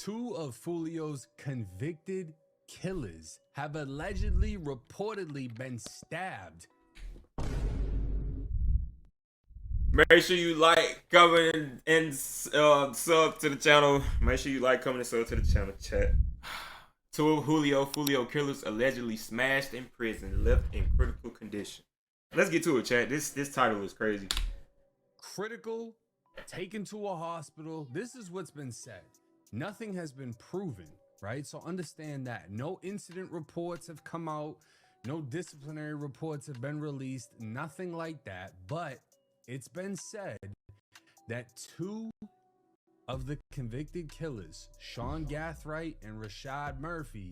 Two of Foolio's convicted killers have allegedly reportedly been stabbed. Make sure you like, comment, and sub to the channel. Make sure you like, comment, and sub to the channel, chat. Two of Foolio killers allegedly smashed in prison, left in critical condition. Let's get to it, chat. This title is crazy. Critical, taken to a hospital. This is what's been said. Nothing has been proven, right? So understand that. No incident reports have come out. No disciplinary reports have been released. Nothing like that. But it's been said that two of the convicted killers, Sean Gathright and Rashad Murphy,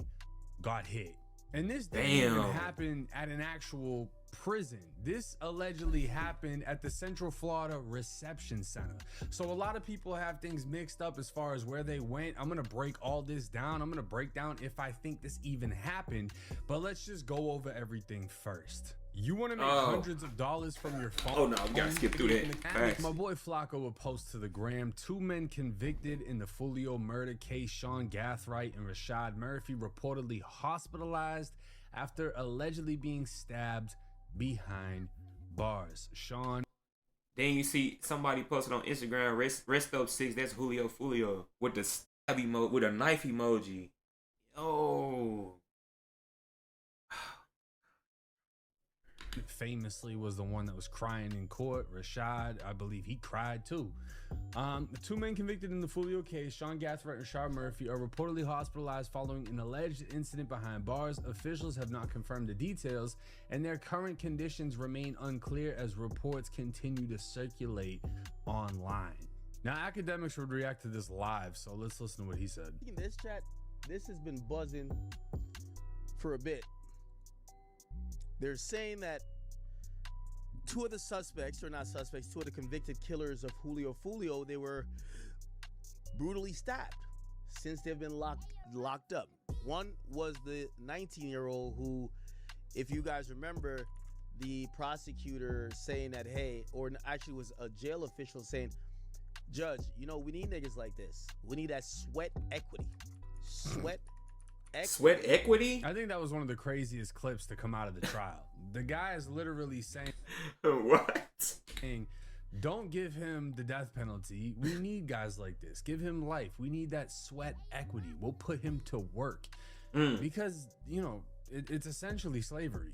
got hit. And this didn't even happen at an actual prison. This allegedly happened at the Central Florida Reception Center. So a lot of people have things mixed up as far as where they went. I'm gonna break all this down. I'm gonna break down if I think this even happened, but let's just go over everything first. You want to make hundreds of dollars from your phone? Oh no, we gotta skip through that. My boy Flacco will post to the gram. Two men convicted in the Foolio murder case, Sean Gathright and Rashad Murphy, reportedly hospitalized after allegedly being stabbed behind bars. Sean. Then you see somebody posted on Instagram, rest up 6. That's Foolio with the stab emoji, with a knife emoji. Oh. Famously was the one that was crying in court. Rashad, I believe he cried too. The two men convicted in the Foolio case, Sean Gathright and Rashad Murphy, are reportedly hospitalized following an alleged incident behind bars. Officials have not confirmed the details, and their current conditions remain unclear as reports continue to circulate online. Now, academics would react to this live, so let's listen to what he said. In this chat, this has been buzzing for a bit. They're saying that two of the suspects, or not suspects, two of the convicted killers of Julio Foolio, they were brutally stabbed since they've been locked up. One was the 19-year-old who, if you guys remember, the prosecutor saying that, hey, or actually was a jail official saying, Judge, you know, we need niggas like this. We need that sweat equity. Sweat equity? I think that was one of the craziest clips to come out of the trial. The guy is literally saying, what? Don't give him the death penalty. We need guys like this. Give him life. We need that sweat equity. We'll put him to work. Because, you know, it's essentially slavery.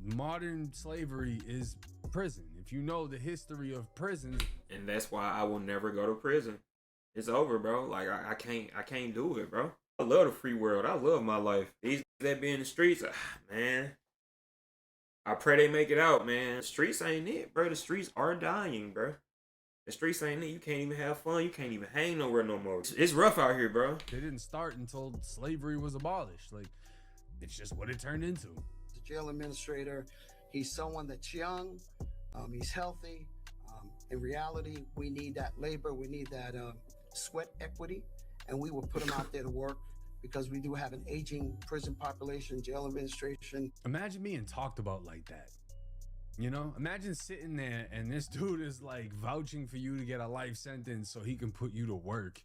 Modern slavery is prison. If you know the history of prisons. And that's why I will never go to prison. It's over, bro. Like, I can't do it, bro. I love the free world. I love my life. These that be in the streets, man. I pray they make it out, man. The streets ain't it, bro. The streets are dying, bro. The streets ain't it. You can't even have fun. You can't even hang nowhere no more. It's rough out here, bro. They didn't start until slavery was abolished. Like, it's just what it turned into. The jail administrator, he's someone that's young. He's healthy. In reality, we need that labor. We need that sweat equity. And we will put him out there to work because we do have an aging prison population, jail administration. Imagine being talked about like that. You know, imagine sitting there and this dude is like vouching for you to get a life sentence so he can put you to work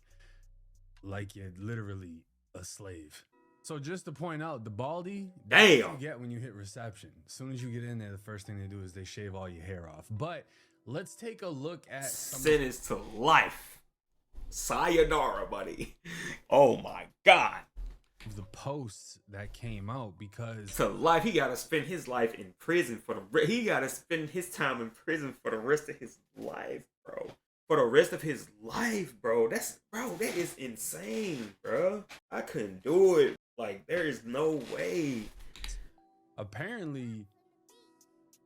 like you're literally a slave. So just to point out, the baldy, that's what you get when you hit reception. As soon as you get in there, the first thing they do is they shave all your hair off. But let's take a look at sentence to life. Sayonara, buddy. Oh my God. The posts that came out, because to life, he gotta spend his life in prison he gotta spend his time in prison for the rest of his life, bro. For the rest of his life, bro. That is insane, bro. I couldn't do it. Like, there is no way. Apparently,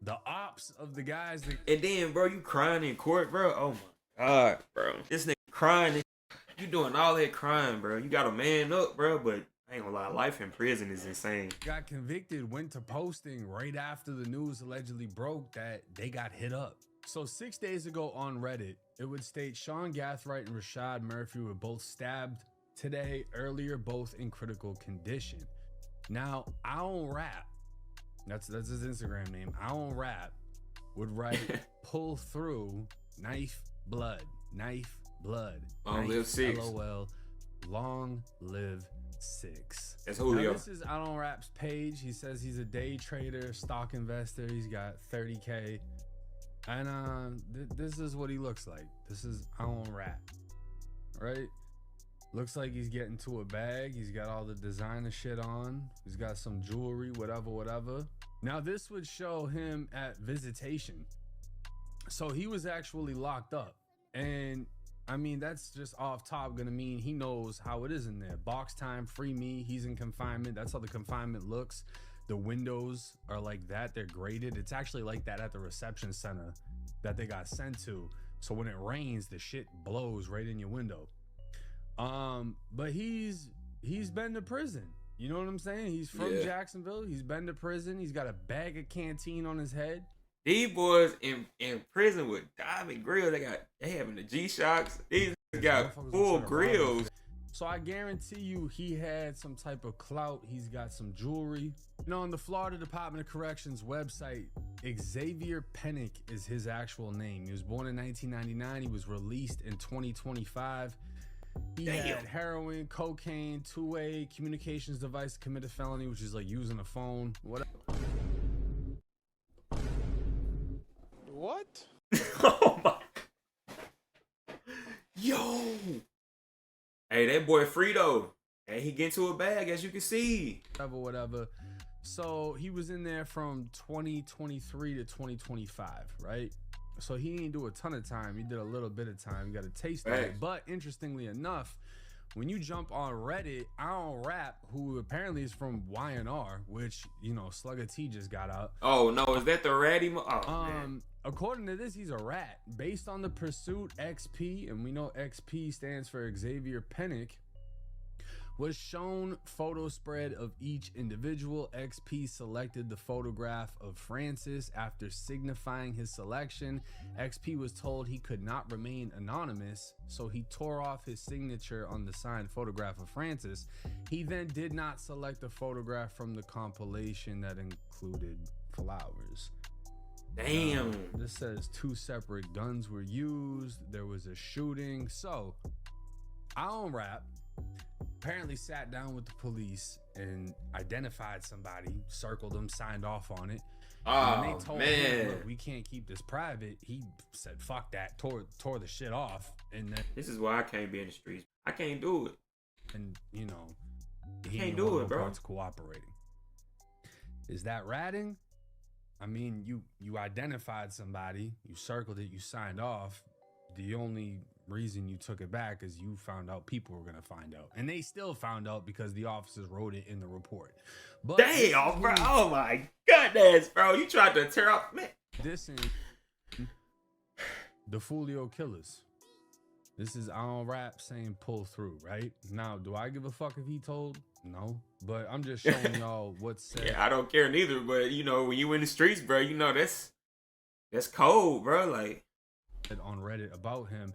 the ops of the guys that... And then, bro, you crying in court, bro. Oh my God, bro. This nigga crying. You doing all that crying, bro. You gotta man up, bro. But I ain't gonna lie, life in prison is insane. Got convicted, went to posting right after the news allegedly broke that they got hit up. So 6 days ago on Reddit, it would state Sean Gathright and Rashad Murphy were both stabbed today, earlier, both in critical condition. Now, I don't rap. That's his Instagram name. I don't rap. Would write, pull through, knife, blood, knife, blood. On Live 6. LOL, Long live Six. That's Julio. Now, this is I Don't Rap's page. He says he's a day trader, stock investor. He's got 30K. And this is what he looks like. This is I Don't Rap, right? Looks like he's getting to a bag. He's got all the designer shit on. He's got some jewelry, whatever. Now, this would show him at visitation. So he was actually locked up. And I mean, that's just off top gonna mean he knows how it is in there. Box time, free me. He's in confinement. That's how the confinement looks. The windows are like that. They're graded. It's actually like that at the reception center that they got sent to. So when it rains, the shit blows right in your window. But he's been to prison. You know what I'm saying? He's from Jacksonville. He's been to prison. He's got a bag of canteen on his head. These boys in prison with diamond grills. They having the G-Shocks. These got full grills. So I guarantee you he had some type of clout. He's got some jewelry. You know, on the Florida Department of Corrections website, Xavier Pennick is his actual name. He was born in 1999. He was released in 2025. He had heroin, cocaine, two-way communications device, committed felony, which is like using a phone, whatever. What? Oh my. Yo. Hey, that boy free though. Hey, he get to a bag, as you can see. Whatever. So he was in there from 2023 to 2025, right? So he didn't do a ton of time. He did a little bit of time. He got a taste of it. But interestingly enough, when you jump on Reddit, I Don't Rap, who apparently is from YNR, which, you know, Slugger T just got out. Oh no, is that the ratty? Man. According to this, he's a rat. Based on the Pursuit XP, and we know XP stands for Xavier Pennick, was shown photo spread of each individual. XP selected the photograph of Francis. After signifying his selection, XP was told he could not remain anonymous, so he tore off his signature on the signed photograph of Francis. He then did not select a photograph from the compilation that included flowers. Damn. This says 2 separate guns were used. There was a shooting. So I Don't Rap apparently sat down with the police and identified somebody, circled them, signed off on it. Oh, when they told him, look, we can't keep this private, he said, fuck that, tore the shit off. And then, this is why I can't be in the streets. I can't do it. And, you know, he can't do it, bro. Parts cooperating. Is that ratting? I mean, you identified somebody, you circled it, you signed off. The only reason you took it back is you found out people were gonna find out, and they still found out because the officers wrote it in the report. But damn, bro! Oh my goodness, bro! You tried to tear up, man. This is the Foolio killers. This is I Don't Rap saying pull through, right? Now, do I give a fuck if he told? No, but I'm just showing y'all what's said. Yeah, I don't care neither. But you know, when you in the streets, bro, you know that's cold, bro. Like on Reddit about him.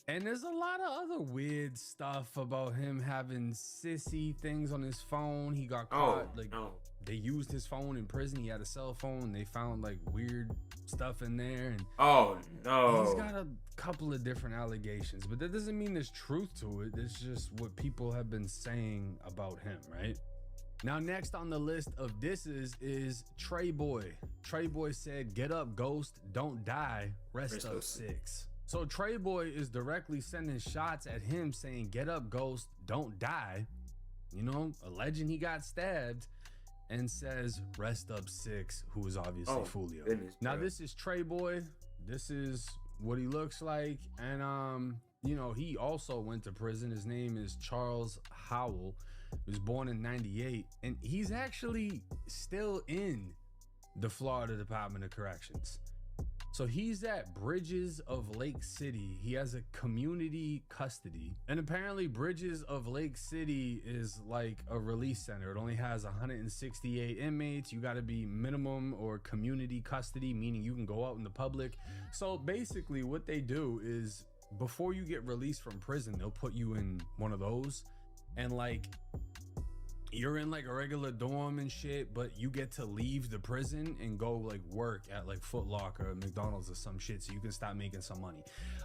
And there's a lot of other weird stuff about him having sissy things on his phone. He got caught. They used his phone in prison. He had a cell phone. They found like weird stuff in there. And oh no, he's got a couple of different allegations, but that doesn't mean there's truth to it. It's just what people have been saying about him, right? Now, next on the list of disses is Trayboy. Trayboy said, "Get up, ghost. Don't die. Rest up, Six." So Trayboy is directly sending shots at him saying, "Get up, ghost. Don't die." You know, alleging he got stabbed, and says, "Rest up, Six," who is obviously Foolio. Now, this is Trayboy. This is what he looks like. And, you know, he also went to prison. His name is Charles Howell. He was born in 98, and he's actually still in the Florida Department of Corrections. So he's at Bridges of Lake City. He has a community custody, and apparently Bridges of Lake City is like a release center. It only has 168 inmates. You got to be minimum or community custody, meaning you can go out in the public. So basically what they do is before you get released from prison, they'll put you in one of those, and like you're in like a regular dorm and shit, but you get to leave the prison and go like work at like Foot Locker or McDonald's or some shit, so you can start making some money.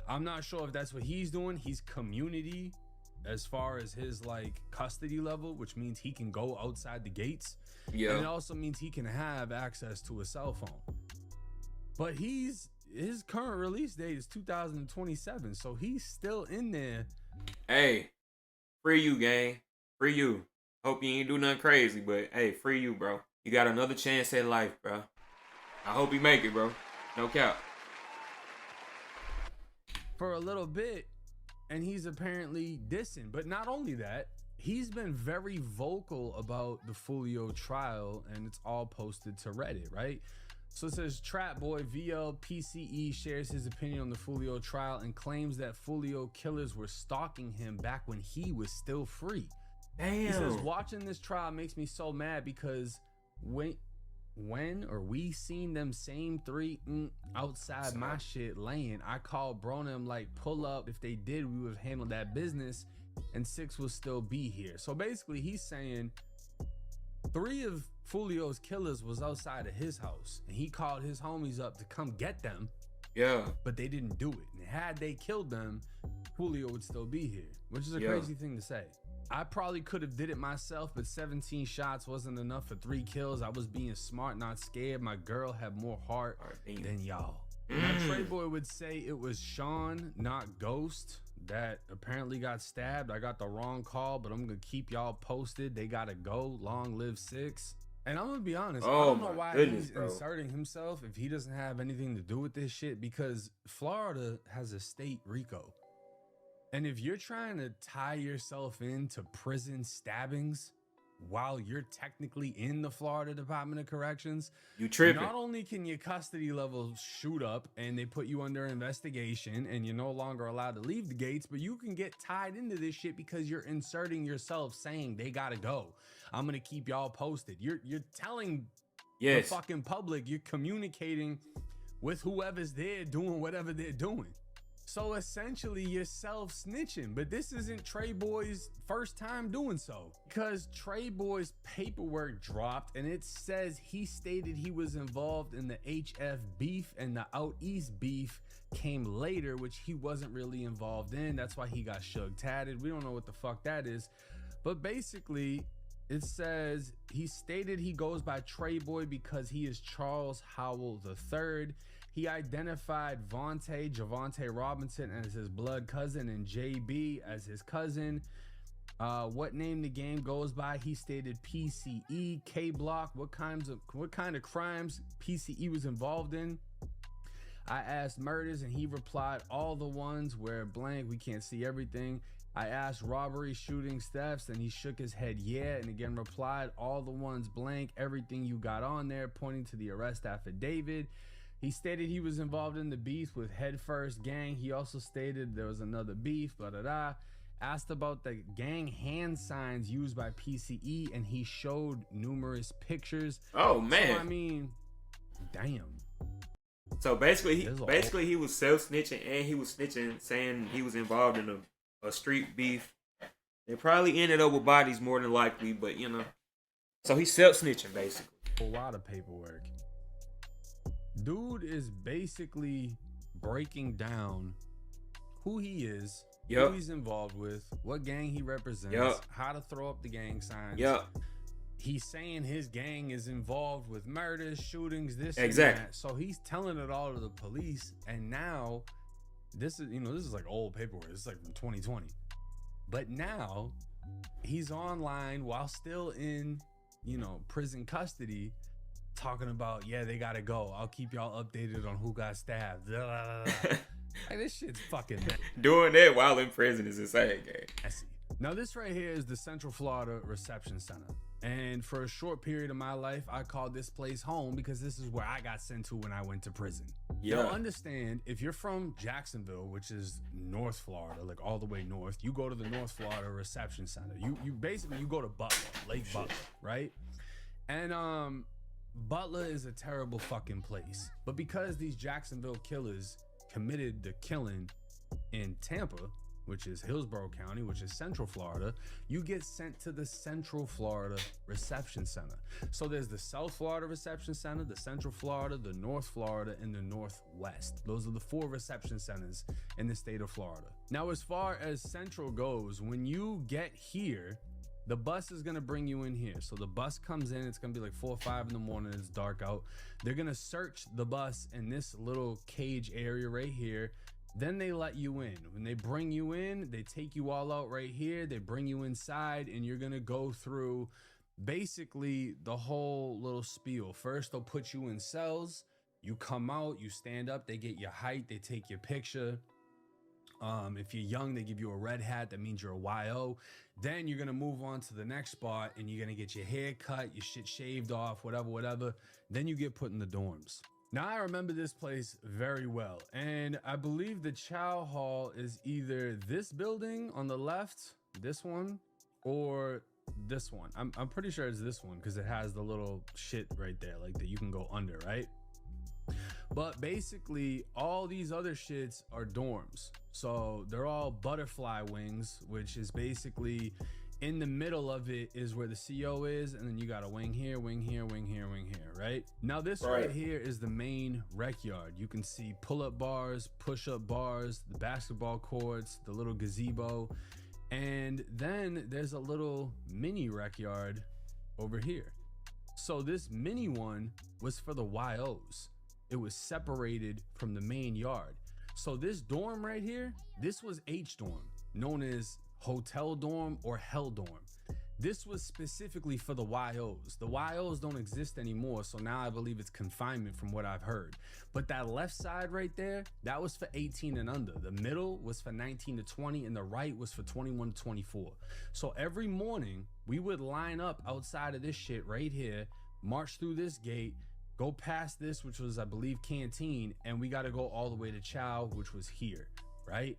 I'm not sure if that's what he's doing. He's community as far as his like custody level, which means he can go outside the gates. Yeah. And it also means he can have access to a cell phone. But his current release date is 2027, so he's still in there. Hey, free you, gang. Free you. Hope you ain't do nothing crazy, but hey, free you, bro. You got another chance at life, bro. I hope you make it, bro. No cap. For a little bit, and he's apparently dissing. But not only that, he's been very vocal about the Foolio trial, and it's all posted to Reddit, right? So it says Trayboy VLPCE shares his opinion on the Foolio trial and claims that Foolio killers were stalking him back when he was still free. Damn. He says watching this trial makes me so mad because we seen them same three outside my shit laying. I called Bronham like pull up. If they did, we would have handled that business and 6 will still be here. So basically he's saying 3 of Foolio's killers was outside of his house and he called his homies up to come get them. Yeah. But they didn't do it. And had they killed them, Julio would still be here, which is a crazy thing to say. I probably could have did it myself, but 17 shots wasn't enough for 3 kills. I was being smart, not scared. My girl had more heart than y'all. Now, Trayboy would say it was Sean, not Ghost, that apparently got stabbed. I got the wrong call, but I'm gonna keep y'all posted. They gotta go. Long live 6. And I'm gonna be honest, I don't know why he's inserting himself if he doesn't have anything to do with this shit, because Florida has a state RICO. And if you're trying to tie yourself into prison stabbings while you're technically in the Florida Department of Corrections, you tripping. Not only can your custody level shoot up and they put you under investigation and you're no longer allowed to leave the gates, but you can get tied into this shit because you're inserting yourself saying they gotta go. I'm gonna keep y'all posted. You're telling the fucking public, you're communicating with whoever's there doing whatever they're doing. So essentially you're self-snitching, but this isn't Trayboy's first time doing so, because Trayboy's paperwork dropped and it says he stated he was involved in the HF beef and the Out East beef came later, which he wasn't really involved in. That's why he got shug tatted. We don't know what the fuck that is, but basically it says he stated he goes by Trayboy because he is Charles Howell III. He identified Javante Robinson as his blood cousin and JB as his cousin. What name the game goes by? He stated PCE, K Block. What kind of crimes PCE was involved in? I asked murders and he replied all the ones where blank, we can't see everything. I asked robbery, shootings, thefts, and he shook his head yeah, and again replied all the ones blank, everything you got on there, pointing to the arrest affidavit. He stated he was involved in the beef with Head First Gang. He also stated there was another beef, Asked about the gang hand signs used by PCE, and he showed numerous pictures. Oh, man. So, I mean, damn. So basically he was self-snitching and he was snitching, saying he was involved in a street beef. They probably ended up with bodies more than likely, but you know. So he's self-snitching, basically. A lot of paperwork. Dude is basically breaking down who he is, who he's involved with, what gang he represents, how to throw up the gang signs. He's saying his gang is involved with murders, shootings, this and that. So he's telling it all to the police. And now this is like old paperwork. This is like from 2020. But now he's online while still in, prison custody, talking about, they gotta go. I'll keep y'all updated on who got stabbed. Like, this shit's fucking doing that while in prison is insane, gang. I see. Now this right here is the Central Florida Reception Center. And for a short period of my life, I called this place home because this is where I got sent to when I went to prison. Now understand, if you're from Jacksonville, which is North Florida, like all the way north, you go to the North Florida Reception Center. You basically go to Butler, Lake Butler, right? And Butler is a terrible fucking place. But because these Jacksonville killers committed the killing in Tampa, which is Hillsborough County, which is Central Florida, you get sent to the Central Florida Reception Center. So there's the South Florida Reception Center, the Central Florida, the North Florida, and the Northwest. Those are the 4 reception centers in the state of Florida. Now, as far as Central goes, when you get here, the bus is gonna bring you in here. So the bus comes in, it's gonna be like 4 or 5 in the morning, it's dark out. They're gonna search the bus in this little cage area right here. Then they let you in. When they bring you in, they take you all out right here. They bring you inside, and you're gonna go through basically the whole little spiel. First, they'll put you in cells. You come out, you stand up, they get your height, they take your picture. If you're young, they give you a red hat. That means you're a YO. Then you're gonna move on to the next spot, and you're gonna get your hair cut, your shit shaved off, whatever. Then you get put in the dorms. Now, I remember this place very well, and I believe the chow hall is either this building on the left, this one, or this one. I'm pretty sure it's this one because it has the little shit right there, like that you can go under, right? But basically, all these other shits are dorms. So they're all butterfly wings, which is basically in the middle of it is where the CO is, and then you got a wing here, wing here, wing here, wing here, right? Now this right here is the main rec yard. You can see pull-up bars, push-up bars, the basketball courts, the little gazebo, and then there's a little mini rec yard over here. So this mini one was for the YOs. It was separated from the main yard. So this dorm right here, this was H dorm, known as hotel dorm or hell dorm. This was specifically for the YOs. The YOs don't exist anymore, so now I believe it's confinement from what I've heard. But that left side right there, that was for 18 and under. The middle was for 19 to 20, and the right was for 21 to 24. So every morning, we would line up outside of this shit right here, march through this gate, go past this, which was, I believe, canteen, and we got to go all the way to chow, which was here, right?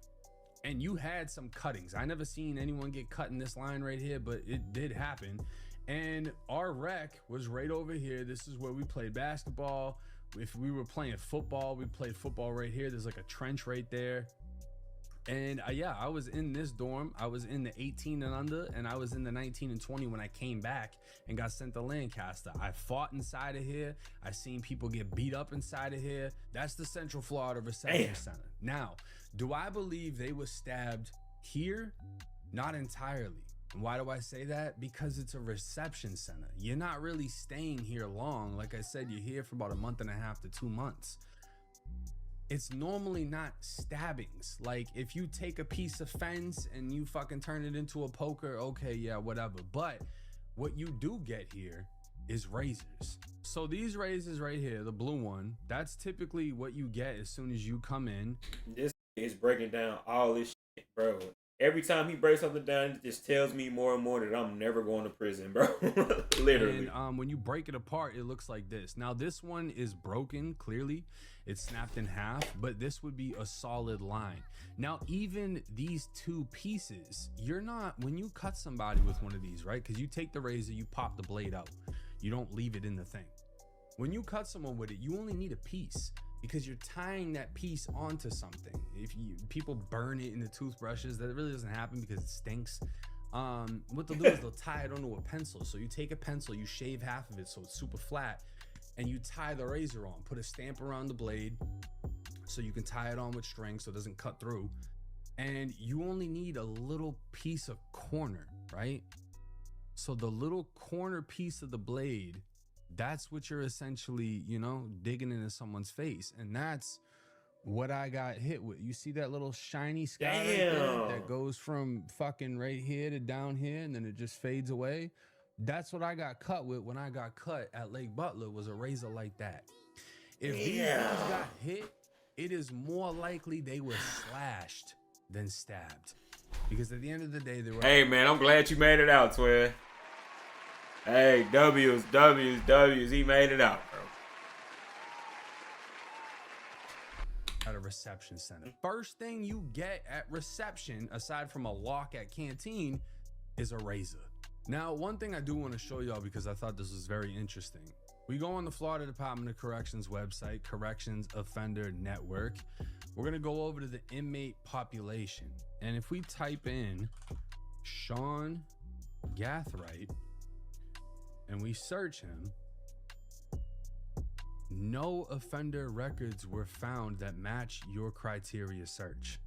And you had some cuttings. I never seen anyone get cut in this line right here, but it did happen. And our rec was right over here. This is where we played basketball. If we were playing football, we played football right here. There's like a trench right there. And yeah, I was in this dorm. I was in the 18 and under, and I was in the 19 and 20 when I came back and got sent to Lancaster. I fought inside of here. I seen people get beat up inside of here. That's the Central Florida Reception Center. Now, do I believe they were stabbed here? Not entirely. And why do I say that? Because it's a reception center. You're not really staying here long. Like I said, you're here for about a month and a half to 2 months. It's normally not stabbings. Like if you take a piece of fence and you fucking turn it into a poker, okay, yeah, whatever. But what you do get here is razors. So these razors right here, the blue one, that's typically what you get as soon as you come in. This is breaking down all this shit, bro. Every time he breaks something down, it just tells me more and more that I'm never going to prison, bro. Literally. And when you break it apart, it looks like this. Now, this one is broken, clearly. It's snapped in half, but this would be a solid line. Now, even these two pieces, you're not, when you cut somebody with one of these, right? Because you take the razor, you pop the blade out. You don't leave it in the thing. When you cut someone with it, you only need a piece, because you're tying that piece onto something. If people burn it in the toothbrushes, that really doesn't happen because it stinks. What they'll do is they'll tie it onto a pencil. So you take a pencil, you shave half of it so it's super flat, and you tie the razor on. Put a stamp around the blade so you can tie it on with string so it doesn't cut through. And you only need a little piece of corner, right? So the little corner piece of the blade, that's what you're essentially, you know, digging into someone's face. And that's what I got hit with. You see that little shiny sky right there that goes from fucking right here to down here, and then it just fades away? That's what I got cut with when I got cut at Lake Butler, was a razor like that. If these guys got hit, it is more likely they were slashed than stabbed. Because at the end of the day, they were... Hey, man, I'm glad you made it out, Twin. Hey, W's. He made it out, bro. At a reception center. First thing you get at reception, aside from a lock at canteen, is a razor. Now, one thing I do want to show y'all, because I thought this was very interesting. We go on the Florida Department of Corrections website, Corrections Offender Network. We're going to go over to the inmate population. And if we type in Sean Gathright and we search him, no offender records were found that match your criteria search.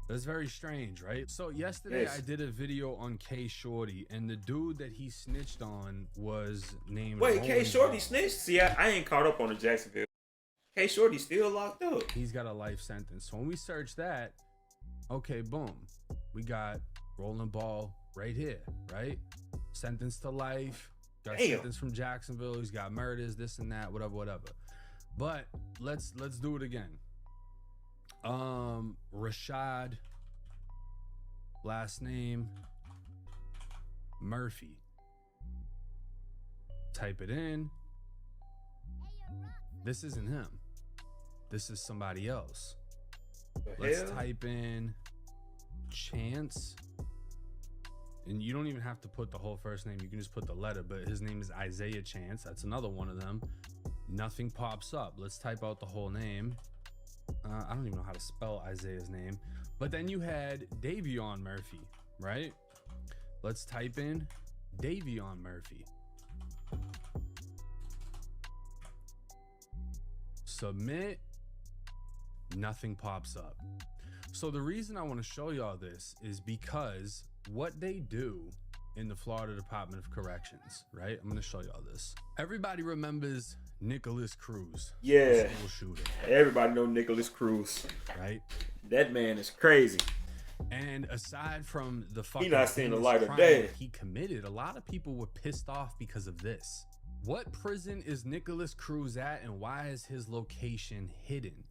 That's very strange, right? So yesterday I did a video on K Shorty, and the dude that he snitched on was named... Wait, K Shorty snitched? See, I ain't caught up on the Jacksonville. K Shorty still locked up. He's got a life sentence. So when we search that, okay, boom. We got Rolling Ball right here, right? Sentenced to life. Got sentenced from Jacksonville. He's got murders, this and that, whatever. But let's do it again. Rashad, last name Murphy. Type it in. This isn't him. This is somebody else. Let's type in Chance. And you don't even have to put the whole first name. You can just put the letter, but his name is Isaiah Chance. That's another one of them. Nothing pops up. Let's type out the whole name. I don't even know how to spell Isaiah's name. But then you had Davion Murphy, right? Let's type in Davion Murphy. Submit. Nothing pops up. So the reason I want to show y'all this is because what they do in the Florida Department of Corrections, right? I'm going to show y'all this. Everybody remembers Nicholas Cruz. Yeah. School shooter. Everybody know Nicholas Cruz. Right? That man is crazy. And aside from the fucking... He not seeing the light of day. He committed, a lot of people were pissed off because of this. What prison is Nicholas Cruz at, and why is his location hidden?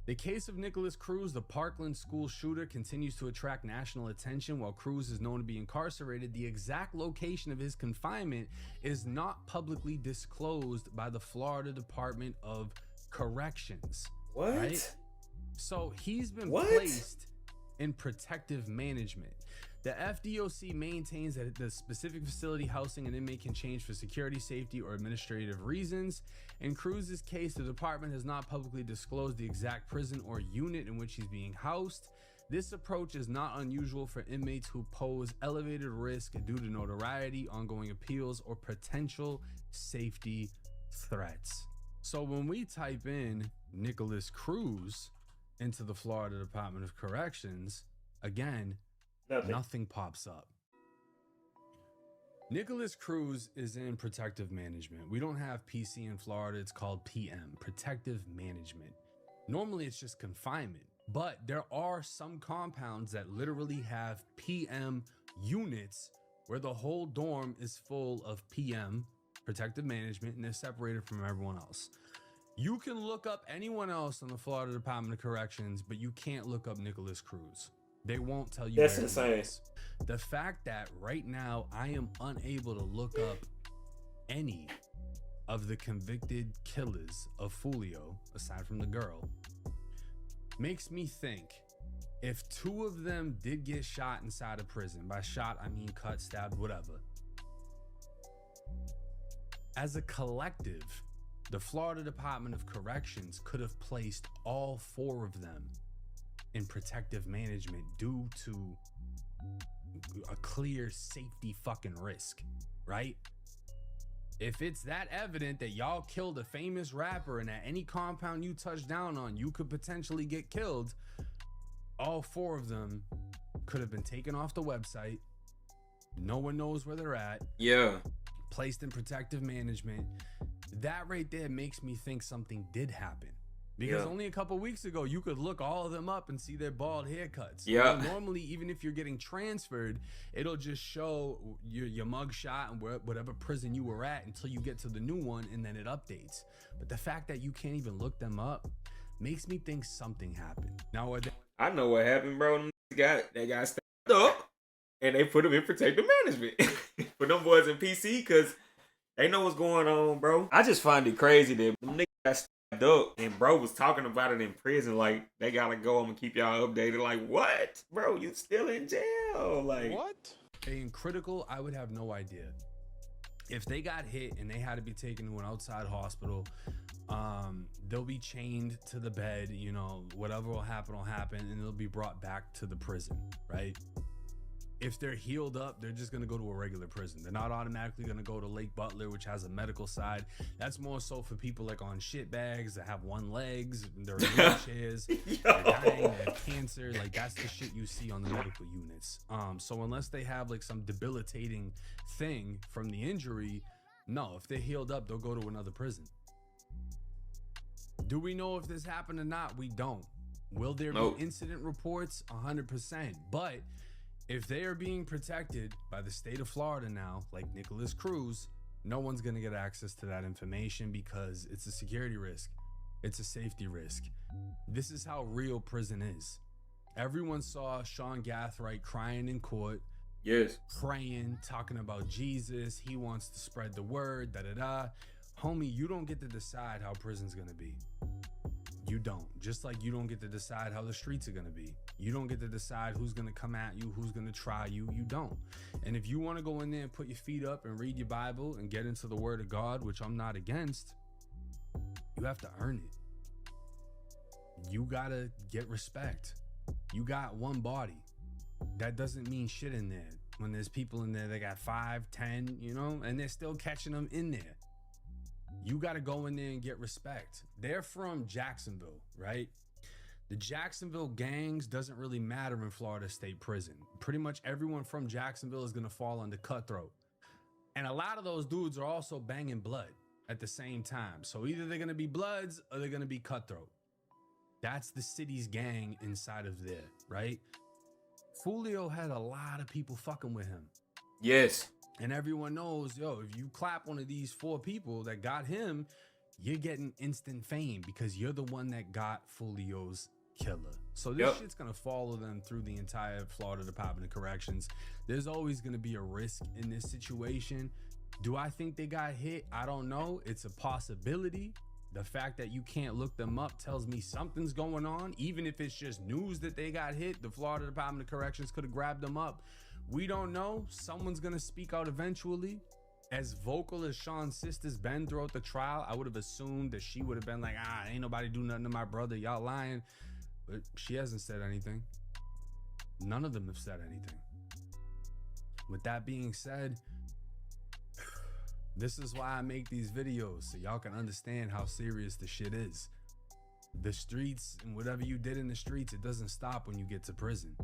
The case of Nicholas Cruz, the Parkland school shooter, continues to attract national attention. While Cruz is known to be incarcerated, the exact location of his confinement is not publicly disclosed by the Florida Department of Corrections. What? Right? So he's been placed in protective management. The FDOC maintains that the specific facility housing an inmate can change for security, safety, or administrative reasons. In Cruz's case, the department has not publicly disclosed the exact prison or unit in which he's being housed. This approach is not unusual for inmates who pose elevated risk due to notoriety, ongoing appeals, or potential safety threats. So when we type in Nicholas Cruz into the Florida Department of Corrections, again, nothing pops up. Nicholas Cruz is in protective management. We don't have PC in Florida. It's called PM, protective management. Normally it's just confinement, but there are some compounds that literally have PM units where the whole dorm is full of PM, protective management, and they're separated from everyone else. You can look up anyone else in the Florida Department of Corrections, but you can't look up Nicholas Cruz. They won't tell you. That's insane. The fact that right now I am unable to look up any of the convicted killers of Foolio, aside from the girl, makes me think if two of them did get shot inside a prison, by shot I mean cut, stabbed, whatever, as a collective, the Florida Department of Corrections could have placed all four of them in protective management due to a clear safety fucking risk, right? If it's that evident that y'all killed a famous rapper and at any compound you touch down on, you could potentially get killed, all four of them could have been taken off the website. No one knows where they're at. Yeah. Placed in protective management. That right there makes me think something did happen. Because only a couple weeks ago, you could look all of them up and see their bald haircuts. Yeah. You know, normally, even if you're getting transferred, it'll just show your mug shot and whatever prison you were at until you get to the new one, and then it updates. But the fact that you can't even look them up makes me think something happened. Now, I know what happened, bro. They got stepped up, and they put them in protective management. Put them boys in PC because they know what's going on, bro. I just find it crazy that them niggas got stepped up, and bro was talking about it in prison like they gotta go. I'm gonna keep y'all updated. Like, what, bro? You still in jail? Like, what? In critical, I would have no idea. If they got hit and they had to be taken to an outside hospital, they'll be chained to the bed, you know, whatever will happen, and they'll be brought back to the prison, right? If they're healed up, they're just going to go to a regular prison. They're not automatically going to go to Lake Butler, which has a medical side. That's more so for people like on shit bags that have one legs, they're in wheelchairs, they're dying, they have cancer. Like, that's the shit you see on the medical units. So unless they have like some debilitating thing from the injury, no, if they're healed up, they'll go to another prison. Do we know if this happened or not? We don't. Will there be incident reports? 100%. But if they are being protected by the state of Florida now, like Nicholas Cruz, no one's going to get access to that information because it's a security risk. It's a safety risk. This is how real prison is. Everyone saw Sean Gathright crying in court. Yes. Praying, talking about Jesus. He wants to spread the word, da-da-da. Homie, you don't get to decide how prison's going to be. You don't. Just like you don't get to decide how the streets are going to be. You don't get to decide who's going to come at you, who's going to try you. You don't. And if you want to go in there and put your feet up and read your Bible and get into the word of God, which I'm not against, you have to earn it. You got to get respect. You got one body. That doesn't mean shit in there. When there's people in there that got 5, 10, you know, and they're still catching them in there. You got to go in there and get respect. They're from Jacksonville, right? The Jacksonville gangs doesn't really matter in Florida State Prison. Pretty much everyone from Jacksonville is going to fall under cutthroat. And a lot of those dudes are also banging blood at the same time. So either they're going to be Bloods or they're going to be cutthroat. That's the city's gang inside of there, right? Foolio had a lot of people fucking with him. Yes. And everyone knows, yo, if you clap one of these 4 people that got him, you're getting instant fame because you're the one that got Foolio's killer. So this shit's going to follow them through the entire Florida Department of Corrections. There's always going to be a risk in this situation. Do I think they got hit? I don't know. It's a possibility. The fact that you can't look them up tells me something's going on. Even if it's just news that they got hit, the Florida Department of Corrections could have grabbed them up. We don't know. Someone's going to speak out eventually. As vocal as Sean's sister's been throughout the trial, I would have assumed that she would have been like, ain't nobody do nothing to my brother. Y'all lying. But she hasn't said anything. None of them have said anything. With that being said, this is why I make these videos, so y'all can understand how serious the shit is. The streets and whatever you did in the streets, it doesn't stop when you get to prison.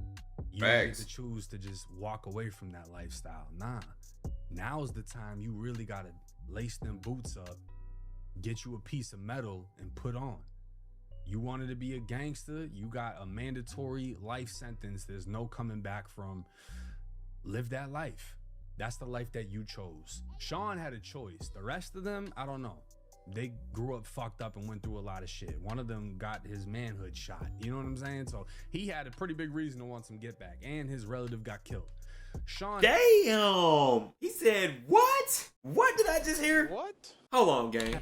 You don't get to choose to just walk away from that lifestyle. Nah. Now's the time you really gotta lace them boots up, get you a piece of metal, and put on. You wanted to be a gangster, you got a mandatory life sentence there's no coming back from. Live that life. That's the life that you chose. Sean had a choice. The rest of them, I don't know. They grew up fucked up and went through a lot of shit. One of them got his manhood shot. You know what I'm saying? So he had a pretty big reason to want some get back. And his relative got killed. Sean. Damn. He said, what? What did I just hear? What? Hold on, gang.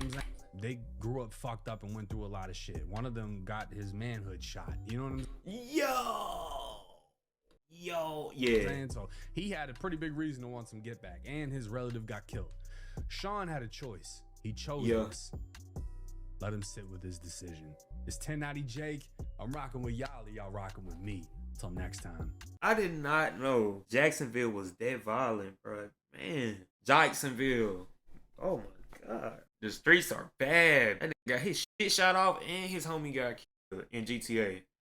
They grew up fucked up and went through a lot of shit. One of them got his manhood shot. You know what I'm saying? Yo, yeah. So he had a pretty big reason to want some get back. And his relative got killed. Sean had a choice. He chose us. Let him sit with his decision. It's 1090 Jake. I'm rocking with y'all. Y'all rocking with me. Till next time. I did not know Jacksonville was that violent, bro. Man, Jacksonville. Oh my God. The streets are bad. That nigga got his shit shot off and his homie got killed in GTA.